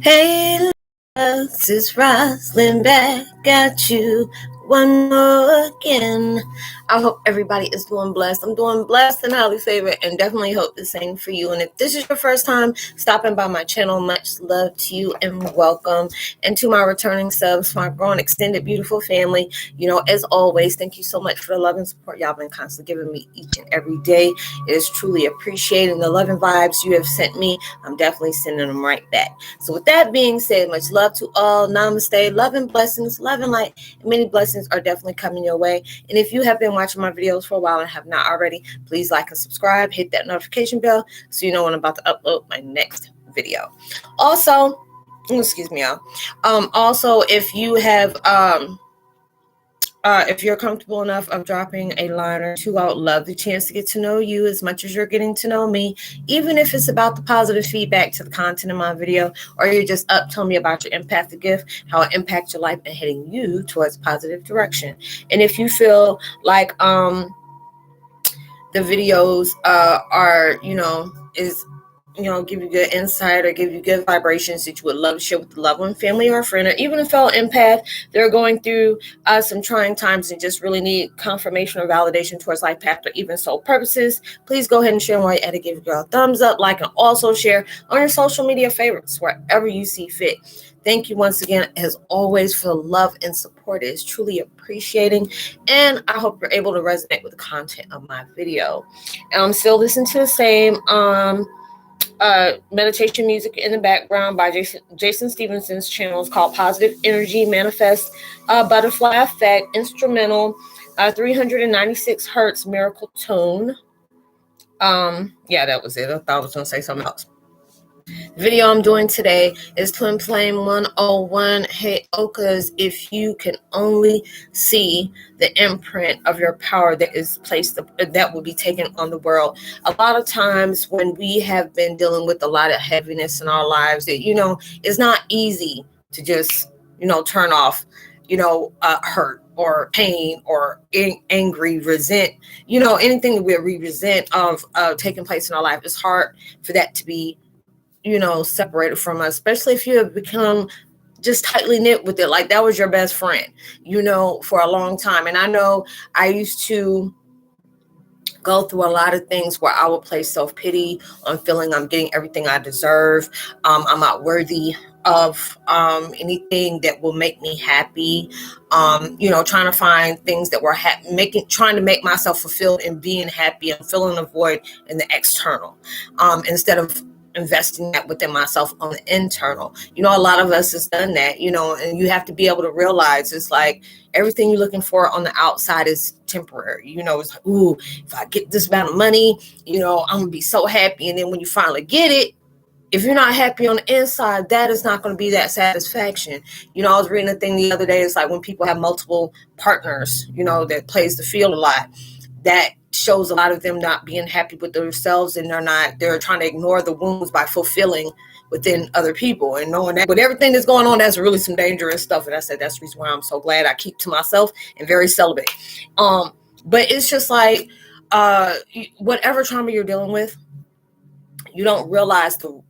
Hey, loves, it's Roslynn back at you one more again. I hope everybody is doing blessed. I'm doing blessed and highly favored, and definitely hope the same for you. And if this is your first time stopping by my channel, much love to you and welcome. And to my returning subs, my growing extended beautiful family, as always, thank you so much for the love and support y'all been constantly giving me each and every day. It is truly appreciating the love and vibes you have sent me. I'm definitely sending them right back. So with that being said, much love to all. Namaste. Love and blessings. Love and light. And many blessings are definitely coming your way. And if you have been watching my videos for a while and have not already, please like and subscribe. Hit that notification bell so you know when I'm about to upload my next video. Also, excuse me, y'all. Also, if you have if you're comfortable enough of dropping a line or two, I would love the chance to get to know you as much as you're getting to know me, even if it's about the positive feedback to the content of my video, or you're just up telling me about your empathic gift, how it impacts your life and heading you towards positive direction. And if you feel like the videos give you good insight or give you good vibrations that you would love to share with a loved one, family, or a friend, or even a fellow empath, they're going through some trying times and just really need confirmation or validation towards life path or even soul purposes, please go ahead and share while you're at it. Give your girl a thumbs up, like, and also share on your social media favorites wherever you see fit. Thank you once again, as always, for the love and support. It is truly appreciating, and I hope you're able to resonate with the content of my video. And I'm still listening to the same meditation music in the background by Jason Stevenson's channel. Is called Positive Energy Manifest Butterfly Effect Instrumental 396 Hertz Miracle Tone. Yeah, that was it. I thought I was going to say something else. The video I'm doing today is Twin Flame 101 Heyokas. If you can only see the imprint of your power that is placed, that will be taken on the world. A lot of times when we have been dealing with a lot of heaviness in our lives, that, it's not easy to just, turn off, hurt or pain or angry, resent, anything that we resent of taking place in our life. It's hard for that to be separated from us, especially if you have become just tightly knit with it, like that was your best friend, for a long time. And I know I used to go through a lot of things where I would place self-pity on feeling I'm getting everything I deserve. I'm not worthy of anything that will make me happy. Trying to find things that were trying to make myself fulfilled and being happy and filling a void in the external, instead of investing that within myself on the internal. A lot of us has done that, and you have to be able to realize it's like everything you're looking for on the outside is temporary. It's like, ooh, if I get this amount of money, I'm gonna be so happy. And then when you finally get it, if you're not happy on the inside, that is not going to be that satisfaction. I was reading a thing the other day. It's like when people have multiple partners, that plays the field a lot, that shows a lot of them not being happy with themselves, and they're trying to ignore the wounds by fulfilling within other people, and knowing that with everything that's going on, that's really some dangerous stuff. And I said that's the reason why I'm so glad I keep to myself and very celibate. But it's just like whatever trauma you're dealing with, you don't realize the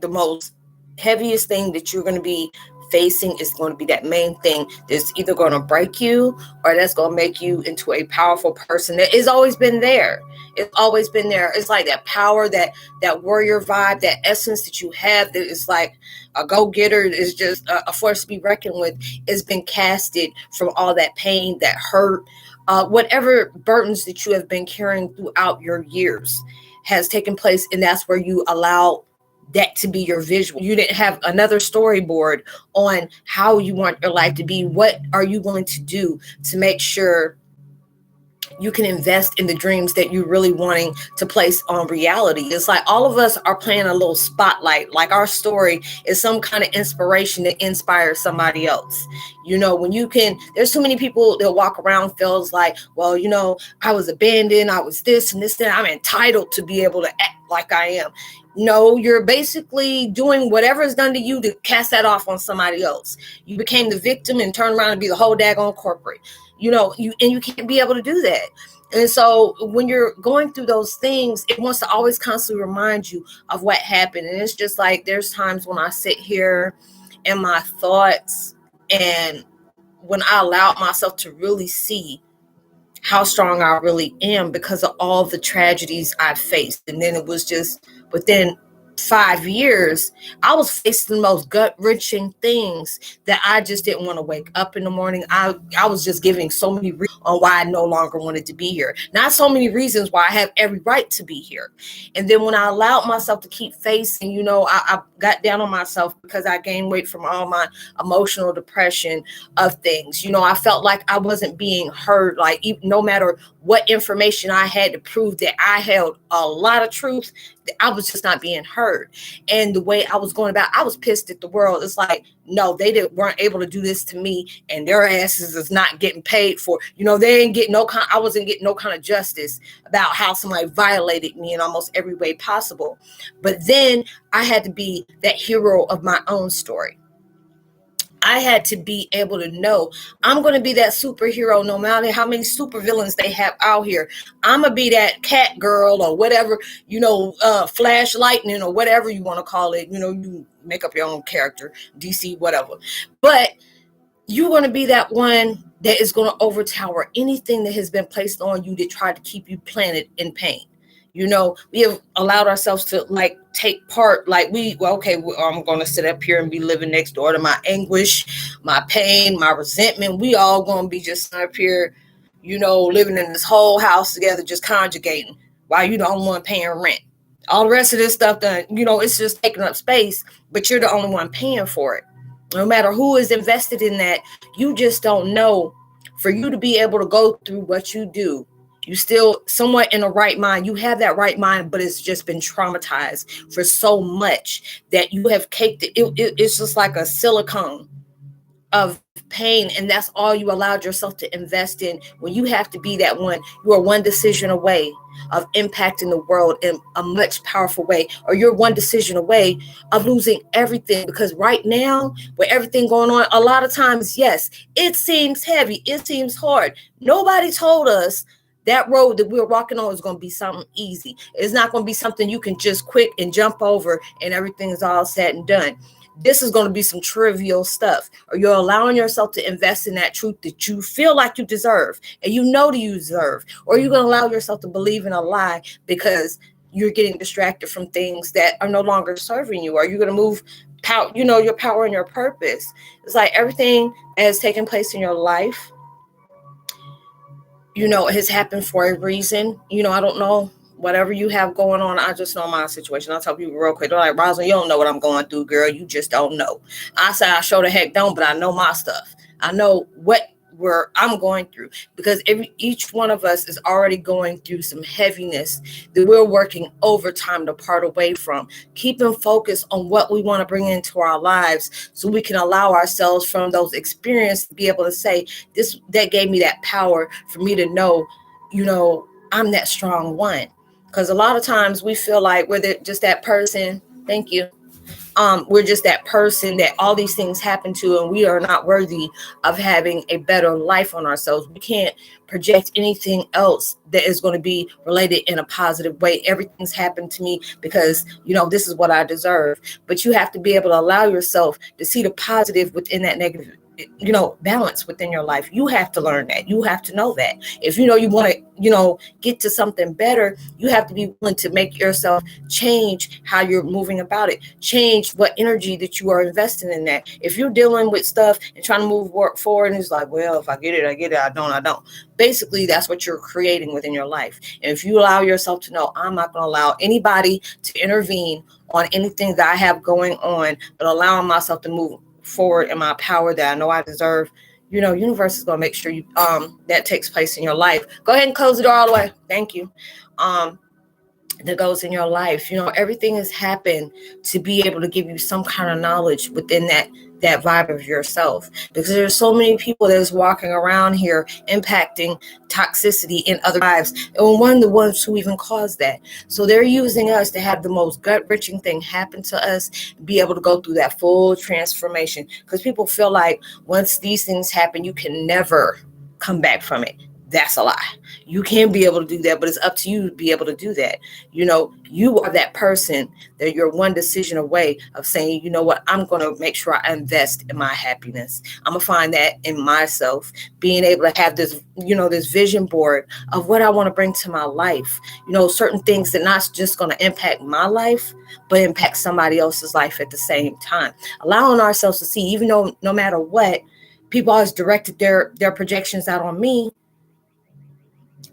most heaviest thing that you're going to be facing is going to be that main thing that's either going to break you or that's going to make you into a powerful person that has always been there. It's always been there. It's like that power, that warrior vibe, that essence that you have that is like a go-getter, is just a force to be reckoned with. It's been casted from all that pain, that hurt, whatever burdens that you have been carrying throughout your years has taken place, and that's where you allow that to be your visual. You didn't have another storyboard on how you want your life to be. What are you going to do to make sure you can invest in the dreams that you're really wanting to place on reality? It's like all of us are playing a little spotlight, like our story is some kind of inspiration that inspires somebody else. When there's too many people that walk around feels like, well, I was abandoned, I was this and this, and I'm entitled to be able to act like I am. No, you're basically doing whatever is done to you to cast that off on somebody else. You became the victim and turned around and be the whole daggone corporate. You can't be able to do that. And so when you're going through those things, it wants to always constantly remind you of what happened. And it's just like there's times when I sit here in my thoughts, and when I allow myself to really see how strong I really am because of all the tragedies I've faced. And then it was just within 5 years, I was facing the most gut wrenching things that I just didn't want to wake up in the morning. I was just giving so many reasons on why I no longer wanted to be here. Not so many reasons why I have every right to be here. And then when I allowed myself to keep facing, I got down on myself because I gained weight from all my emotional depression of things. I felt like I wasn't being heard, like no matter what information I had to prove that I held a lot of truth, I was just not being heard. And the way I was going about, I was pissed at the world. It's like, no, they weren't able to do this to me, and their asses is not getting paid for. They didn't get I wasn't getting no kind of justice about how somebody violated me in almost every way possible. But then I had to be that hero of my own story. I had to be able to know I'm going to be that superhero no matter how many supervillains they have out here. I'm going to be that cat girl or whatever, Flash Lightning or whatever you want to call it. You make up your own character, DC, whatever. But you're going to be that one that is going to overtower anything that has been placed on you that tried to keep you planted in pain. We have allowed ourselves to take part, I'm going to sit up here and be living next door to my anguish, my pain, my resentment. We all going to be just up here, living in this whole house together, just conjugating while you the only one paying rent. All the rest of this stuff done, it's just taking up space, but you're the only one paying for it. No matter who is invested in that, you just don't know. For you to be able to go through what you do, you still somewhat in the right mind. You have that right mind, but it's just been traumatized for so much that you have caked it. It's just like a silicone of pain, and that's all you allowed yourself to invest in. When you have to be that one, you are one decision away of impacting the world in a much powerful way, or you're one decision away of losing everything. Because right now, with everything going on, a lot of times, yes, it seems heavy, it seems hard. Nobody told us that road that we're walking on is going to be something easy. It's not going to be something you can just quick and jump over and everything is all said and done. This is going to be some trivial stuff, or you're allowing yourself to invest in that truth that you feel like you deserve and you deserve, or you're going to allow yourself to believe in a lie because you're getting distracted from things that are no longer serving you. Are you going to move your power and your purpose? It's like everything that has taken place in your life, it has happened for a reason. I don't know. Whatever you have going on, I just know my situation. I'll tell people real quick. They're like, Roslynn, you don't know what I'm going through, girl. You just don't know. I say I sure the heck don't, but I know my stuff. I know where I'm going through, because each one of us is already going through some heaviness that we're working overtime to part away from. Keeping focus on what we want to bring into our lives so we can allow ourselves from those experiences to be able to say, that gave me that power for me to know, I'm that strong one. Because a lot of times we feel like we're just that person. Thank you. We're just that person that all these things happen to, and we are not worthy of having a better life on ourselves. We can't project anything else that is going to be related in a positive way. Everything's happened to me because, this is what I deserve. But you have to be able to allow yourself to see the positive within that negative, balance within your life. You have to learn that. You have to know that. If you want to, get to something better, you have to be willing to make yourself change how you're moving about it. Change what energy that you are investing in that. If you're dealing with stuff and trying to move forward, and it's like, well, if I get it, I get it. I don't. Basically, that's what you're creating within your life. And if you allow yourself to know, I'm not going to allow anybody to intervene on anything that I have going on, but allowing myself to move forward in my power that I know I deserve, universe is going to make sure that takes place in your life. Go ahead and close the door all the way. Thank you. That goes in your life. Everything has happened to be able to give you some kind of knowledge within that vibe of yourself, because there's so many people that's walking around here impacting toxicity in other lives, and one of the ones who even caused that. So they're using us to have the most gut-wrenching thing happen to us, be able to go through that full transformation, because people feel like once these things happen, you can never come back from it. That's a lie. You can be able to do that, but it's up to you to be able to do that. You are that person that you're one decision away of saying, you know what, I'm going to make sure I invest in my happiness. I'm going to find that in myself, being able to have this, this vision board of what I want to bring to my life. Certain things that not just going to impact my life, but impact somebody else's life at the same time. Allowing ourselves to see, even though no matter what, people always directed their projections out on me.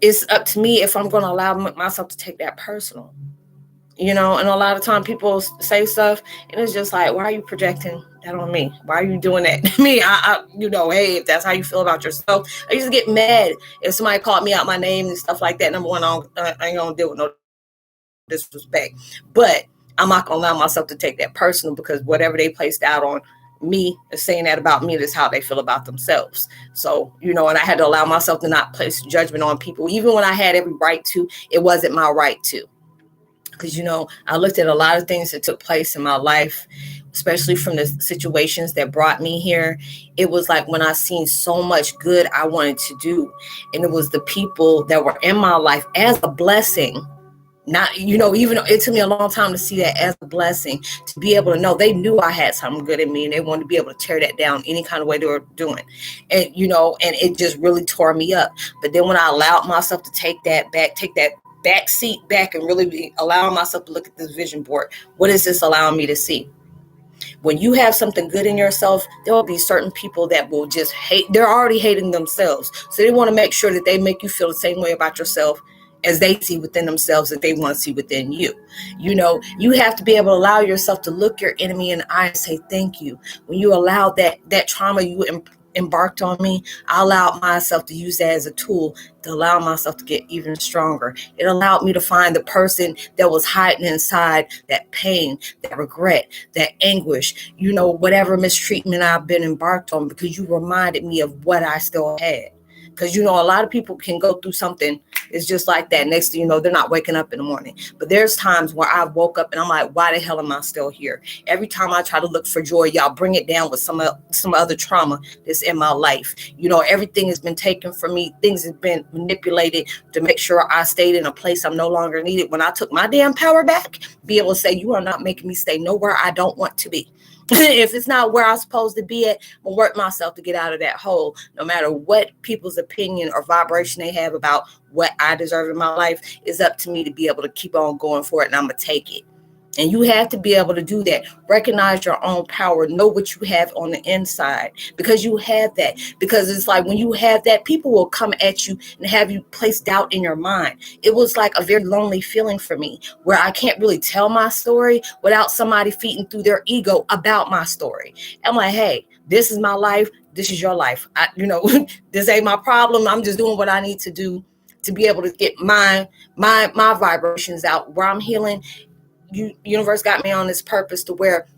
It's up to me if I'm going to allow myself to take that personal, and a lot of time people say stuff and it's just like, why are you projecting that on me? Why are you doing that to me? Hey, if that's how you feel about yourself. I used to get mad if somebody called me out my name and stuff like that. Number one, I ain't going to deal with no disrespect, but I'm not going to allow myself to take that personal, because whatever they placed out on me is saying that about me, that's how they feel about themselves. So, and I had to allow myself to not place judgment on people, even when I had every right to. It wasn't my right to, because, I looked at a lot of things that took place in my life, especially from the situations that brought me here. It was like when I seen so much good I wanted to do, and it was the people that were in my life as a blessing. Not, even though it took me a long time to see that as a blessing, to be able to know they knew I had something good in me and they wanted to be able to tear that down any kind of way they were doing. And, and it just really tore me up. But then when I allowed myself to take that back seat back and really allow myself to look at this vision board, what is this allowing me to see? When you have something good in yourself, there will be certain people that will just hate. They're already hating themselves. So they want to make sure that they make you feel the same way about yourself as they see within themselves, that they want to see within you. You have to be able to allow yourself to look your enemy in the eye and say, thank you. When you allow that trauma you embarked on me, I allowed myself to use that as a tool to allow myself to get even stronger. It allowed me to find the person that was hiding inside that pain, that regret, that anguish, whatever mistreatment I've been embarked on, because you reminded me of what I still had. Because, a lot of people can go through something. It's just like that. Next thing you know, they're not waking up in the morning. But there's times where I woke up and I'm like, why the hell am I still here? Every time I try to look for joy, y'all bring it down with some other trauma that's in my life. Everything has been taken from me. Things have been manipulated to make sure I stayed in a place I'm no longer needed. When I took my damn power back, be able to say, you are not making me stay nowhere I don't want to be. If it's not where I'm supposed to be at, I'll work myself to get out of that hole, no matter what people's opinion or vibration they have about what I deserve in my life. Is up to me to be able to keep on going for it, and I'm going to take it. And you have to be able to do that. Recognize your own power. Know what you have on the inside, because you have that. Because it's like when you have that, people will come at you and have you place doubt in your mind. It was like a very lonely feeling for me, where I can't really tell my story without somebody feeding through their ego about my story. I'm like, hey, this is my life. This is your life. This ain't my problem. I'm just doing what I need to do to be able to get my vibrations out where I'm healing. Universe got me on this purpose to where,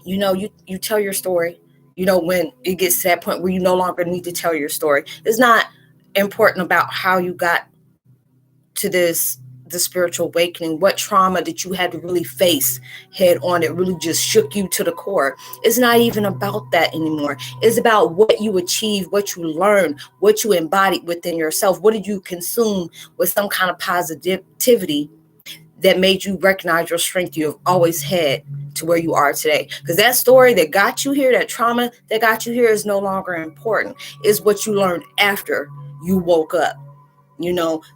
you tell your story, when it gets to that point where you no longer need to tell your story. It's not important about how you got to the spiritual awakening. What trauma did you had to really face head on that really just shook you to the core? It's not even about that anymore. It's about what you achieved, what you learned, what you embodied within yourself. What did you consume with some kind of positivity that made you recognize your strength you have always had to where you are today? Because that story that got you here, that trauma that got you here, is no longer important. It's what you learned after you woke up.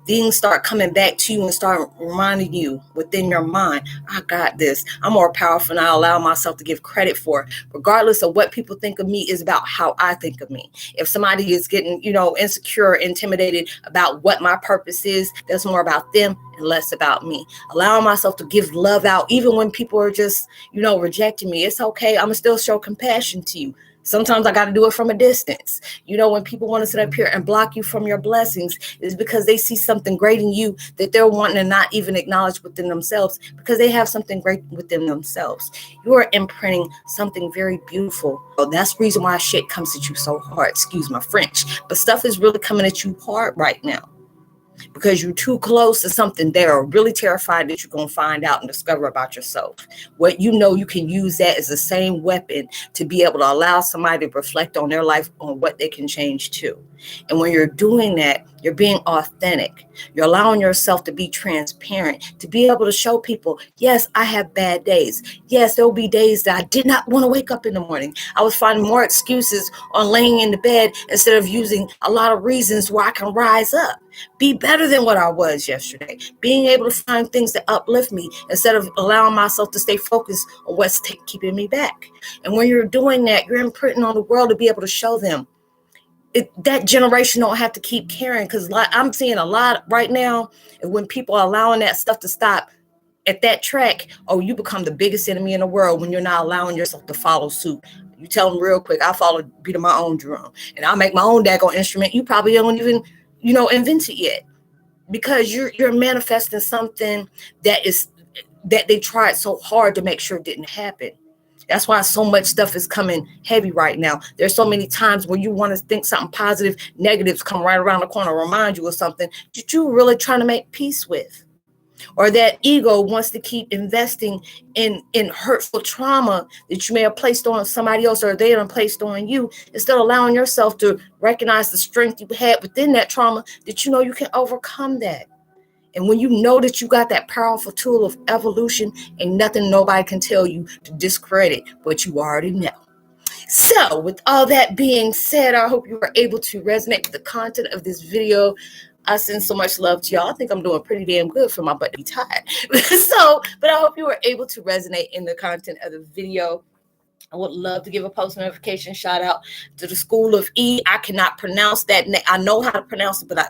Things start coming back to you and start reminding you within your mind, I got this. I'm more powerful, and I allow myself to give credit for it. Regardless of what people think of me, is about how I think of me. If somebody is getting, insecure, intimidated about what my purpose is, that's more about them and less about me. Allowing myself to give love out, even when people are just, rejecting me. It's okay. I'm going to still show compassion to you. Sometimes I got to do it from a distance. When people want to sit up here and block you from your blessings, is because they see something great in you that they're wanting to not even acknowledge within themselves, because they have something great within themselves. You are imprinting something very beautiful. So that's the reason why shit comes at you so hard. Excuse my French, but stuff is really coming at you hard right now. because you're too close to something there, or really terrified that you're going to find out and discover about yourself. What you know, you can use that as the same weapon to be able to allow somebody to reflect on their life, on what they can change too. And when you're doing that, you're being authentic. You're allowing yourself to be transparent, to be able to show people, yes, I have bad days. Yes, there'll be days that I did not want to wake up in the morning. I was finding more excuses on laying in the bed instead of using a lot of reasons where I can rise up, be better than what I was yesterday, being able to find things that uplift me instead of allowing myself to stay focused on what's keeping me back. And when you're doing that, you're imprinting on the world to be able to show them that generation don't have to keep caring. Because I'm seeing a lot right now, and when people are allowing that stuff to stop at that track, oh, you become the biggest enemy in the world when you're not allowing yourself to follow suit. You tell them real quick, I follow beat of my own drum, and I'll make my own daggone instrument. You probably don't even, invent it yet, because you're manifesting something that they tried so hard to make sure it didn't happen. That's why so much stuff is coming heavy right now. There's so many times when you want to think something positive, negatives come right around the corner, remind you of something that you're really trying to make peace with. Or that ego wants to keep investing in hurtful trauma that you may have placed on somebody else, or they have placed on you, instead of allowing yourself to recognize the strength you had within that trauma, that you can overcome that. And when you know that you got that powerful tool of evolution, ain't nothing nobody can tell you to discredit what you already know. So with all that being said, I hope you were able to resonate with the content of this video. I send so much love to y'all. I think I'm doing pretty damn good for my butt to be tired. But I hope you were able to resonate in the content of the video. I would love to give a post notification shout out to the School of E. I cannot pronounce that name. I know how to pronounce it, but I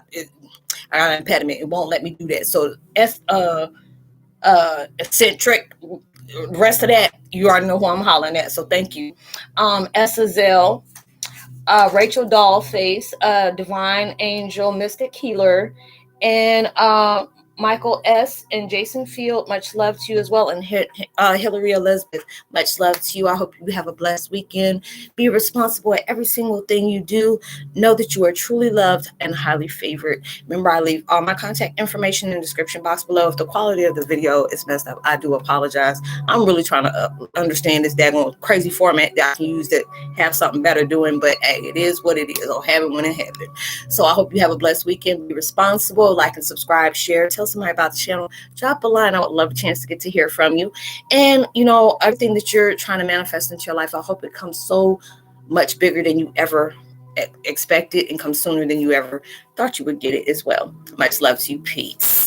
got an impediment. It won't let me do that. So eccentric. The rest of that, you already know who I'm hollering at. So thank you. Esazel, Rachel Dollface, Divine Angel, Mystic Healer, and Michael S. and Jason Field, much love to you as well. And Hillary Elizabeth, much love to you. I hope you have a blessed weekend. Be responsible at every single thing you do. Know that you are truly loved and highly favored. Remember, I leave all my contact information in the description box below. If the quality of the video is messed up, I do apologize. I'm really trying to understand this daggone crazy format that I can use to have something better doing, but hey, it is what it is. I'll have it when it happens. So I hope you have a blessed weekend. Be responsible, like and subscribe, share, tell somebody about the channel, drop a line. I would love a chance to get to hear from you. And everything that you're trying to manifest into your life, I hope it comes so much bigger than you ever expected, and comes sooner than you ever thought you would get it as well. Much love to you. Peace.